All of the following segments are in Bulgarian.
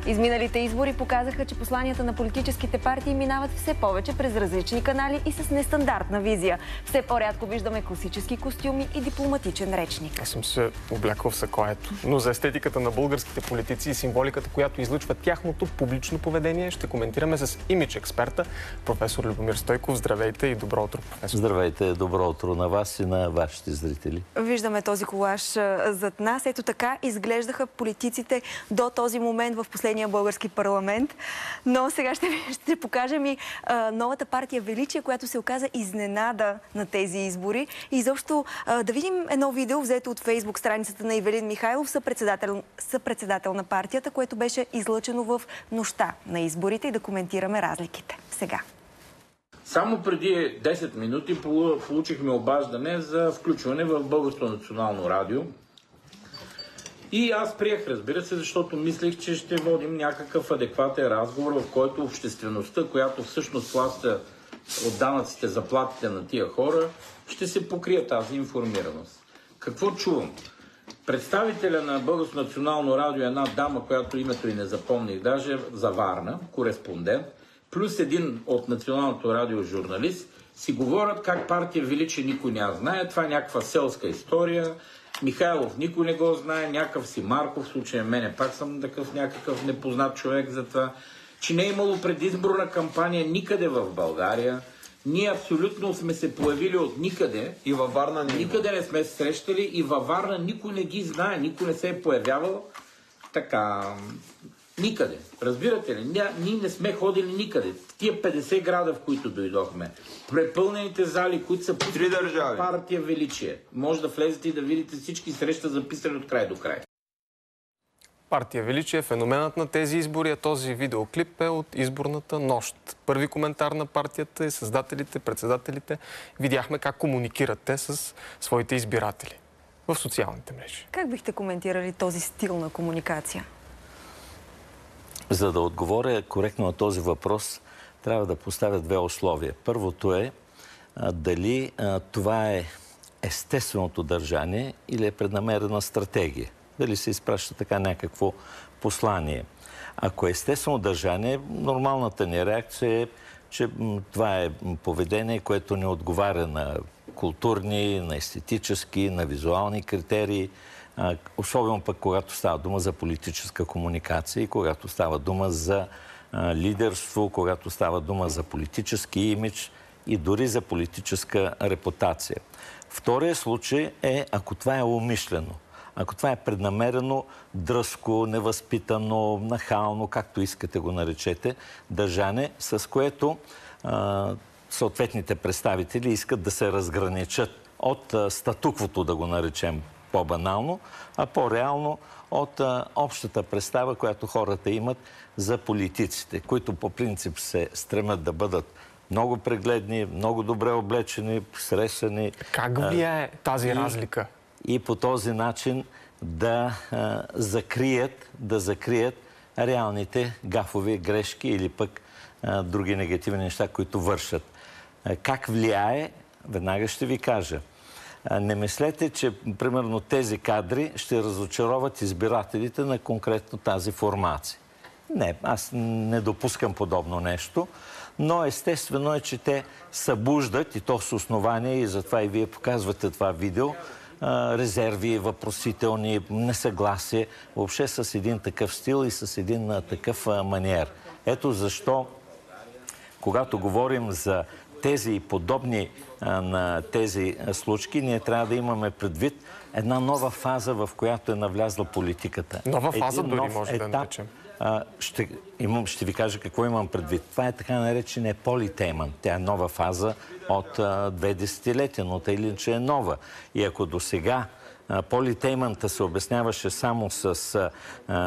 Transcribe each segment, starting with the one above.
Изминалите избори показаха, че посланията на политическите партии минават все повече през различни канали и с нестандартна визия. Все по-рядко виждаме класически костюми и дипломатичен речник. Аз съм се облякал в сакоето. Но за естетиката на българските политици и символиката, която излъчва тяхното публично поведение, ще коментираме с имидж експерта, професор Любомир Стойков. Здравейте и добро утро, професор. Здравейте, добро утро на вас и на вашите зрители. Виждаме този колаж зад нас. Ето така изглеждаха политиците до този момент в последния български парламент. Но сега ще покажем и новата партия Величие, която се оказа изненада на тези избори. И изобщо да видим едно видео, взето от Фейсбук страницата на Ивелин Михайлов, съпредседател на партията, което беше излъчено в нощта на изборите, и да коментираме разликите. Сега. Само преди 10 минути получихме обаждане за включване в Българското национално радио. И аз приех, разбира се, защото мислех, че ще водим някакъв адекватен разговор, в който обществеността, която всъщност плаща от данъците заплатите на тия хора, ще се покрие тази информираност. Какво чувам? Представителя на Българското национално радио, една дама, която името и не запомних, даже за Варна, кореспондент, плюс един от Националното радио журналист, си говорят как партия Величие никой не знае, това е някаква селска история, Михайлов никой не го знае, някакъв си Марков, в случая мене пак съм такъв някакъв непознат човек за това, че не е имало предизборна кампания никъде в България. Ние абсолютно сме се появили от никъде. И във Варна никъде не сме се срещали и във Варна никой не ги знае, никой не се е появявал. Така, никъде. Разбирате ли? Ние не сме ходили никъде. В тия 50 града, в които дойдохме, препълнените зали, които са три държави, партия Величие. Може да влезете и да видите всички среща, записани от край до край. Партия Величие, феноменът на тези избори, а този видеоклип е от изборната нощ. Първи коментар на партията и създателите, председателите. Видяхме как комуникират те с своите избиратели в социалните мрежи. Как бихте коментирали този стил на комуникация? За да отговоря коректно на този въпрос, трябва да поставя две условия. Първото е дали това е естественото държание или е преднамерена стратегия. Дали се изпраща така някакво послание. Ако е естествено държание, нормалната ни реакция е, че това е поведение, което не отговаря на културни, на естетически, на визуални критерии, особено пък когато става дума за политическа комуникация и когато става дума за лидерство, когато става дума за политически имидж и дори за политическа репутация. Втория случай е, ако това е умишлено. Ако това е преднамерено, дръзко, невъзпитано, нахално, както искате го наречете, държане, с което съответните представители искат да се разграничат от статуквото, да го наречем по-банално, а по-реално от общата представа, която хората имат за политиците, които по принцип се стремят да бъдат много прегледни, много добре облечени, срещани. Как влияе тази разлика? И по този начин да закрият реалните гафови грешки или пък други негативни неща, които вършат. Как влияе? Веднага ще ви кажа. Не мислете, че примерно тези кадри ще разочароват избирателите на конкретно тази формация. Не, аз не допускам подобно нещо, но естествено е, че те събуждат, и то с основание, и затова и вие показвате това видео, резерви, въпросителни, несъгласие, въобще с един такъв стил и с един такъв маниер. Ето защо, когато говорим за тези и подобни на тези случки, ние трябва да имаме предвид една нова фаза, в която е навлязла политиката. Нова фаза дори може да наречем. Ще ви кажа какво имам предвид. Това е така наречения политеймън. Тя е нова фаза от 2 десетилетия, но тъй ли, че е нова. И ако до сега политеймънта се обясняваше само с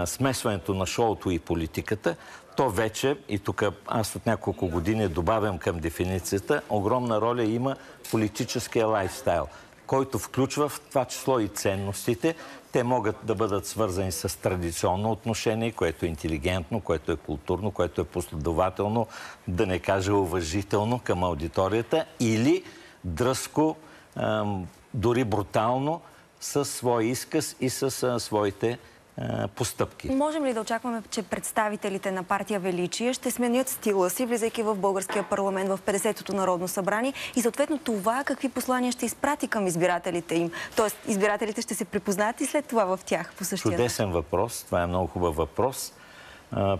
смесването на шоуто и политиката, то вече, и тук аз от няколко години добавям към дефиницията, огромна роля има политическия лайфстайл, който включва в това число и ценностите. Те могат да бъдат свързани с традиционно отношение, което е интелигентно, което е културно, което е последователно, да не кажа уважително към аудиторията, или дръзко, дори брутално, със своя изказ и със своите постъпки. Можем ли да очакваме, че представителите на партия Величие ще сменят стила си, влизайки в българския парламент в 50-то Народно събрание и съответно това какви послания ще изпрати към избирателите им? Тоест, избирателите ще се припознаят и след това в тях по същия начин? Чудесен въпрос. Това е много хубав въпрос.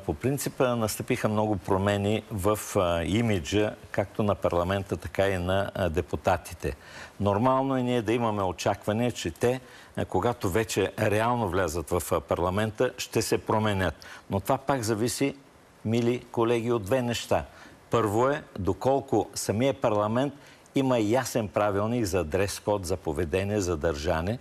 По принцип настъпиха много промени в имиджа, както на парламента, така и на депутатите. Нормално е ние да имаме очакване, че те, когато вече реално влязат в парламента, ще се променят. Но това пак зависи, мили колеги, от две неща. Първо е, доколко самия парламент има ясен правилник за дрес-код, за поведение, за държане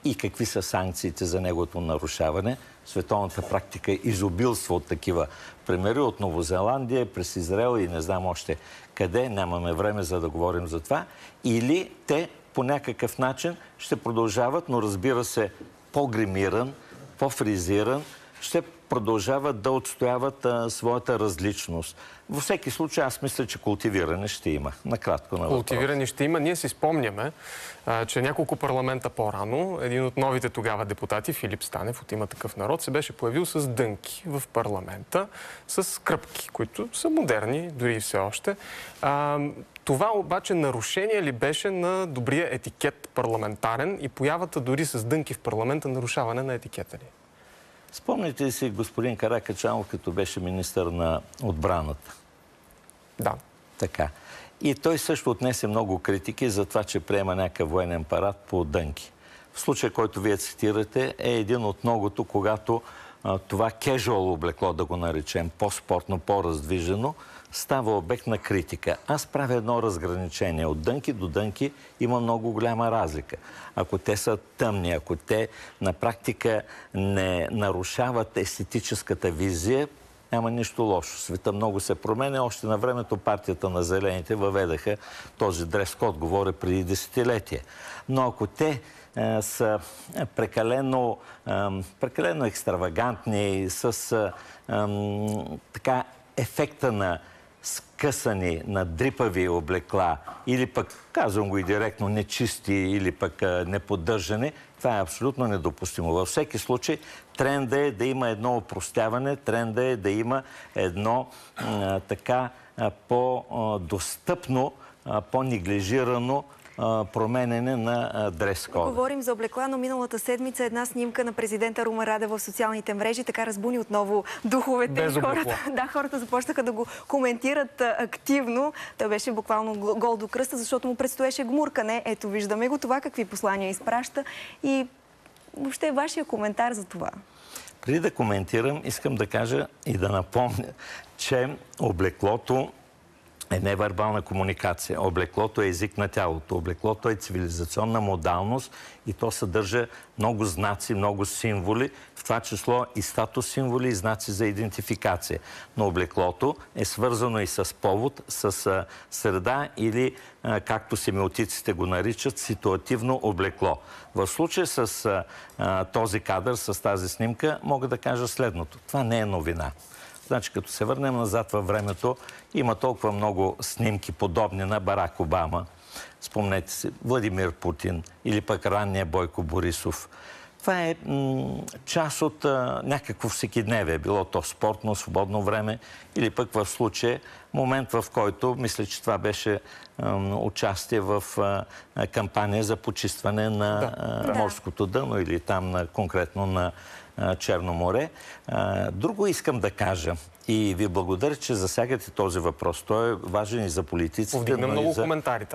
и какви са санкциите за неговото нарушаване. Световната практика е изобилство от такива примери, от Новозеландия, през Израел и не знам още къде. Нямаме време за да говорим за това. Или те по някакъв начин ще продължават, но разбира се, по-гримиран, по-фризиран, ще продължават да отстояват своята различност. Във всеки случай, аз мисля, че култивиране ще има. Накратко на въпрос. Култивиране ще има. Ние си спомняме, че няколко парламента по-рано, един от новите тогава депутати, Филип Станев от Има такъв народ, се беше появил с дънки в парламента, с кръпки, които са модерни, дори и все още. Това обаче нарушение ли беше на добрия етикет парламентарен и появата дори с дънки в парламента нарушаване на етикета ли? Спомните ли си господин Каракачанов, като беше министър на отбраната? Да. Така. И той също отнесе много критики за това, че приема някакъв военен парад по дънки. В случая, който вие цитирате, е един от многото, когато това кежуал облекло, да го наречем, по-спортно, по-раздвижено, става обект на критика. Аз правя едно разграничение. От дънки до дънки има много голяма разлика. Ако те са тъмни, ако те на практика не нарушават естетическата визия, няма нищо лошо. Света много се променя. Още на времето партията на зелените въведаха този дрес-код, говоря преди десетилетия. Но ако те са прекалено екстравагантни, с така ефекта на скъсани, на дрипави облекла, или пък, казвам го и директно, нечисти, или пък неподдържане, това е абсолютно недопустимо. Във всеки случай, тренда е да има едно опростяване, тренда е да има едно така по-достъпно, по-неглижирано променене на дрес-кода. Говорим за облекла, но миналата седмица една снимка на президента Румен Радев в социалните мрежи така разбуни отново духовете. Без облекло. Хората започнаха да го коментират активно. Той беше буквално гол до кръста, защото му предстоеше гмуркане. Ето, виждаме го това, какви послания изпраща. И въобще вашия коментар за това. Преди да коментирам, искам да кажа и да напомня, че облеклото е невербална комуникация. Облеклото е език на тялото. Облеклото е цивилизационна модалност и то съдържа много знаци, много символи, в това число и статус символи и знаци за идентификация. Но облеклото е свързано и с повод, с среда или, както семиотиците го наричат, ситуативно облекло. В случай с този кадър, с тази снимка, мога да кажа следното. Това не е новина. Значи, като се върнем назад във времето, има толкова много снимки, подобни на Барак Обама. Спомнете си, Владимир Путин или пък ранния Бойко Борисов. Това е част от някакво всекидневие. Било то спортно, свободно време или пък в случая момент, в който, мисля, че това беше участие в кампания за почистване на морското дъно или там конкретно на Черно море. Друго искам да кажа и ви благодаря, че засягате този въпрос. Той е важен и за политиците, но и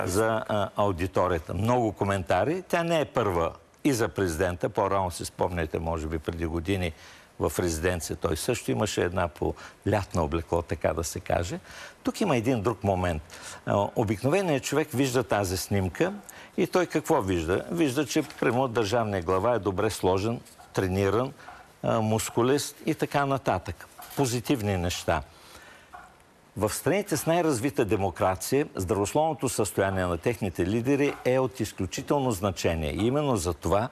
за аудиторията. Много коментари. Тя не е първа и за президента. По-рано си спомняте, може би преди години в резиденция. Той също имаше една по лятна облекло, така да се каже. Тук има един друг момент. Обикновеният човек вижда тази снимка и той какво вижда? Вижда, че прямо държавният глава е добре сложен, трениран, мускулист и така нататък. Позитивни неща. В страните с най-развита демокрация, здравословното състояние на техните лидери е от изключително значение. И именно за това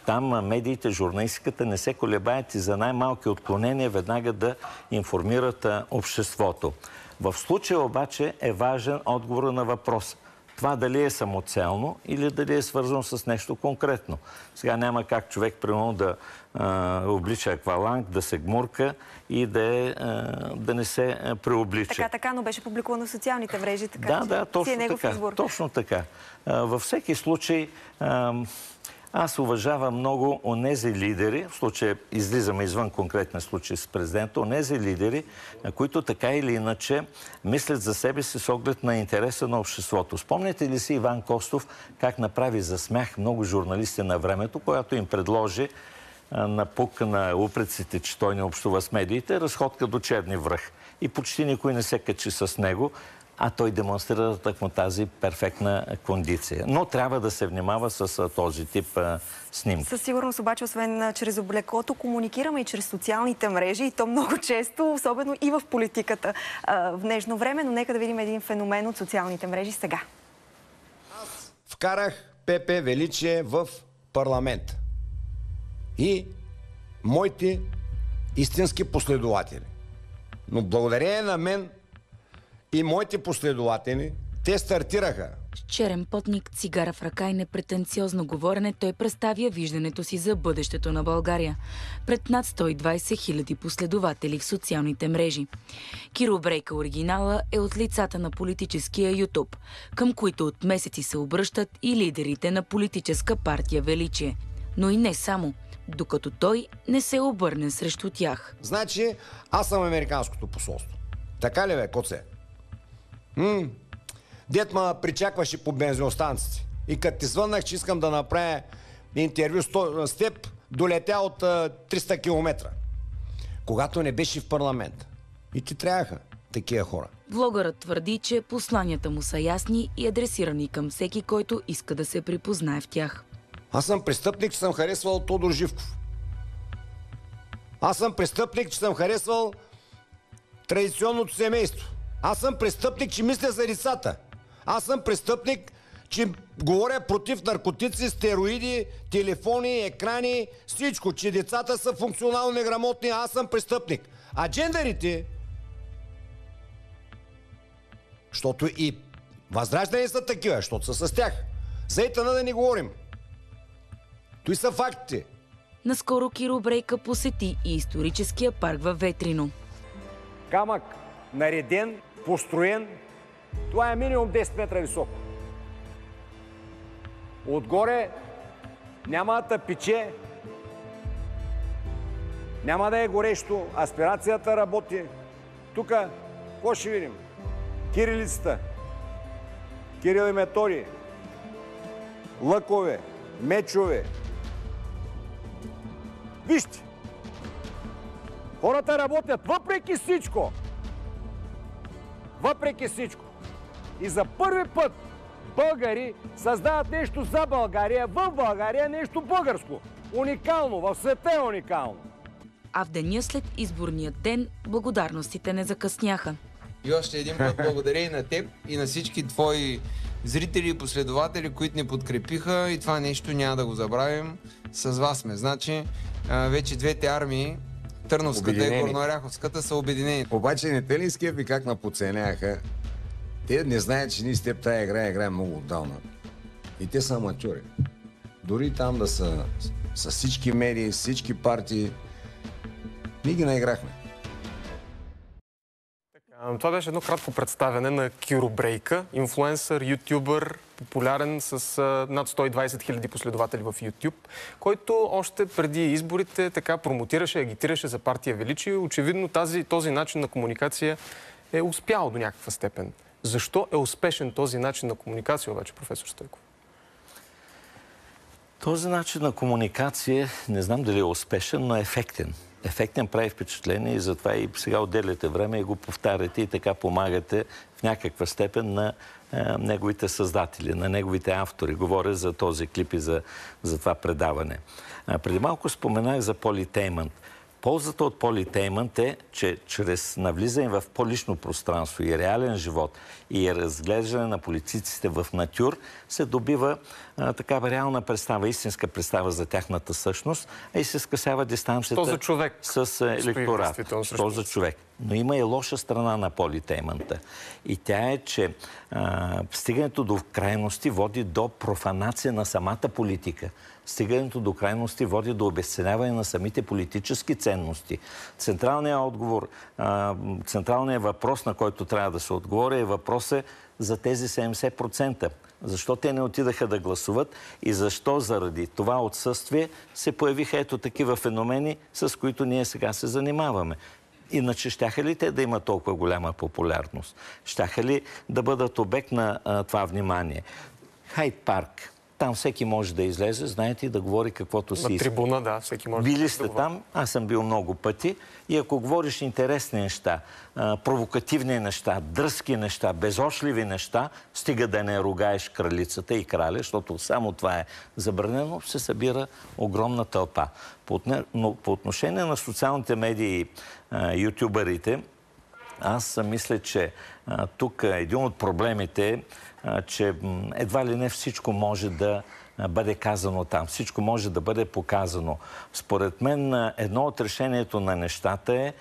там медиите, журналистиката не се колебаят и за най-малки отклонения веднага да информират обществото. В случая обаче е важен отговор на въпрос. Това дали е самоцелно или дали е свързано с нещо конкретно. Сега няма как човек, примерно, да облича акваланг, да се гмурка и да не се преоблича. Така, но беше публикувано в социалните мрежи, така Да, точно така. Точно така. Във всеки случай, аз уважавам много онези лидери, в случая излизаме извън конкретния случай с президента, онези лидери, които така или иначе мислят за себе си с оглед на интереса на обществото. Спомняте ли си Иван Костов как направи за смях много журналисти на времето, когато им предложи на пук на упреците, че той не общува с медиите, разходка до Черни връх. И почти никой не се качи с него, а той демонстрира такмо тази перфектна кондиция. Но трябва да се внимава с този тип снимки. Със сигурност обаче, освен чрез облеклото, комуникираме и чрез социалните мрежи, и то много често, особено и в политиката в днешно време, но нека да видим един феномен от социалните мрежи сега. Аз вкарах Пепе Величие в парламент. И моите истински последователи. Но благодарение на мен и моите последователи, те стартираха. С черен потник, цигара в ръка и непретенциозно говорене, той представя виждането си за бъдещето на България пред над 120 хиляди последователи в социалните мрежи. Киро Брейка оригинала е от лицата на политическия YouTube, към които от месеци се обръщат и лидерите на политическа партия Величие. Но и не само, докато той не се обърне срещу тях. Значи, аз съм американското посолство. Така ли бе, коце? Дед ма причакваше по бензиностанците. И като ти звъннах, че искам да направя интервю с теб, долетя от 300 км. Когато не беше в парламент. И ти трябваха такива хора. Влогърът твърди, че посланията му са ясни и адресирани към всеки, който иска да се припознае в тях. Аз съм престъпник, че съм харесвал Тодор Живков. Аз съм престъпник, че съм харесвал традиционното семейство. Аз съм престъпник, че мисля за децата. Аз съм престъпник, че говоря против наркотици, стероиди, телефони, екрани, всичко, че децата са функционално неграмотни. Аз съм престъпник. А джендерите, защото и възраждани са такива, защото са с тях. За Итана да не говорим. Той са фактите. Наскоро Киро Брейка посети и историческия парк във Ветрино. Камък, нареден, построен, това е минимум 10 метра високо. Отгоре няма да пече, няма да е горещо, аспирацията работи. Тук, какво ще видим? Кирилицата, Кирил и Методий, лъкове, мечове. Вижте! Хората работят въпреки всичко. Въпреки всичко. И за първи път българи създават нещо за България, в България нещо българско. Уникално, в света е уникално. А в деня след изборния ден благодарностите не закъсняха. И още един път благодаря и на теб, и на всички твои зрители и последователи, които ни подкрепиха, и това нещо няма да го забравим. С вас сме. Значи, вече двете армии, Търновската и Горнооряховската, са обединени. Обаче не те ли скепи как наподценяха? Те не знаят, че ние с теб тая игра е много отдавна. И те са аматьори. Дори там да са с всички медии, с всички партии, ние ги наиграхме. Това беше едно кратко представяне на Киро Брейка, инфлуенсър, ютубър, популярен с над 120 хиляди последователи в YouTube, който още преди изборите така промотираше, агитираше за партия Величие. Очевидно този начин на комуникация е успял до някаква степен. Защо е успешен този начин на комуникация обаче, професор Стойков? Този начин на комуникация, не знам дали е успешен, но е ефектен. Ефектен, прави впечатление и затова и сега отделяте време и го повтаряте и така помагате в някаква степен на неговите създатели, на неговите автори. Говоря за този клип и за това предаване. Преди малко споменах за Поли Теймън. Ползата от политеймънт е, че чрез навлизане в по-лично пространство и реален живот и разглеждане на политиците в натюр се добива такава реална представа, истинска представа за тяхната същност, и се скъсява дистанцията с електората. Що за човек. Но има и лоша страна на политеймънта. И тя е, че стигането до крайности води до профанация на самата политика. Стигането до крайности води до обезценяване на самите политически ценности. Централният отговор, централният въпрос, на който трябва да се отговори, е въпросът за тези 70%. Защо те не отидаха да гласуват и защо заради това отсъствие се появиха ето такива феномени, с които ние сега се занимаваме. Иначе щяха ли те да имат толкова голяма популярност? Щяха ли да бъдат обект на това внимание? Хайд парк. Там всеки може да излезе, знаете, и да говори каквото си иска. На трибуна, да, всеки може Били сте там, аз съм бил много пъти, и ако говориш интересни неща, провокативни неща, дръзки неща, безошливи неща, стига да не ругаеш кралицата и краля, защото само това е забранено, се събира огромна тълпа. Но по отношение на социалните медии и ютубърите, аз мисля, че тук един от проблемите е, че едва ли не всичко може да бъде казано там. Всичко може да бъде показано. Според мен едно от решението на нещата е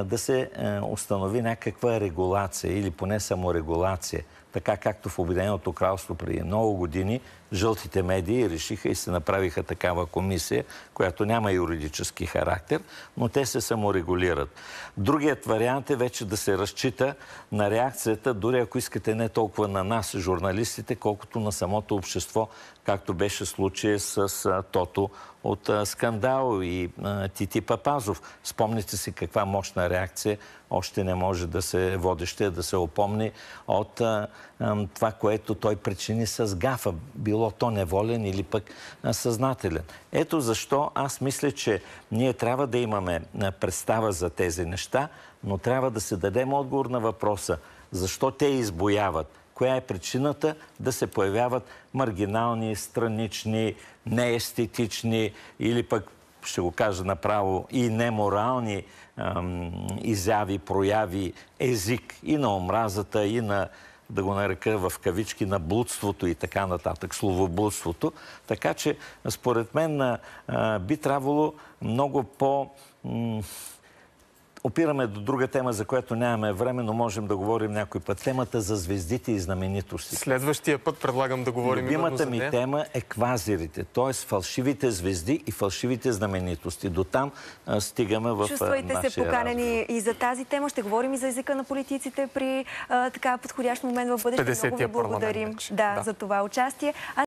да се установи някаква регулация или поне саморегулация. Така както в Обединеното кралство преди много години жълтите медии решиха и се направиха такава комисия, която няма юридически характер, но те се саморегулират. Другият вариант е вече да се разчита на реакцията, дори ако искате не толкова на нас, журналистите, колкото на самото общество, както беше случая с Тото от Скандал и Тити Папазов. Спомните си каква мощна реакция още не може да се водеща, да се опомни от това, което той причини с гафа. Било то неволен или пък съзнателен. Ето защо аз мисля, че ние трябва да имаме представа за тези неща, но трябва да се дадем отговор на въпроса защо те избояват. Коя е причината да се появяват маргинални, странични, неестетични или пък, ще го кажа направо, и неморални изяви, прояви, език и на омразата, и на, да го нарека в кавички, на блудството и така нататък, словоблудството. Така че, според мен, би трябвало много по... Опираме до друга тема, за която нямаме време, но можем да говорим някой път. Темата за звездите и знаменитости. Следващия път предлагам да говорим именно за нея. Любимата ми тема е квазирите, т.е. фалшивите звезди и фалшивите знаменитости. До там стигаме в нашия разговор. Чувствайте се поканени и за тази тема. Ще говорим и за езика на политиците при така подходящ момент в бъдеще. Много ви благодарим за това участие.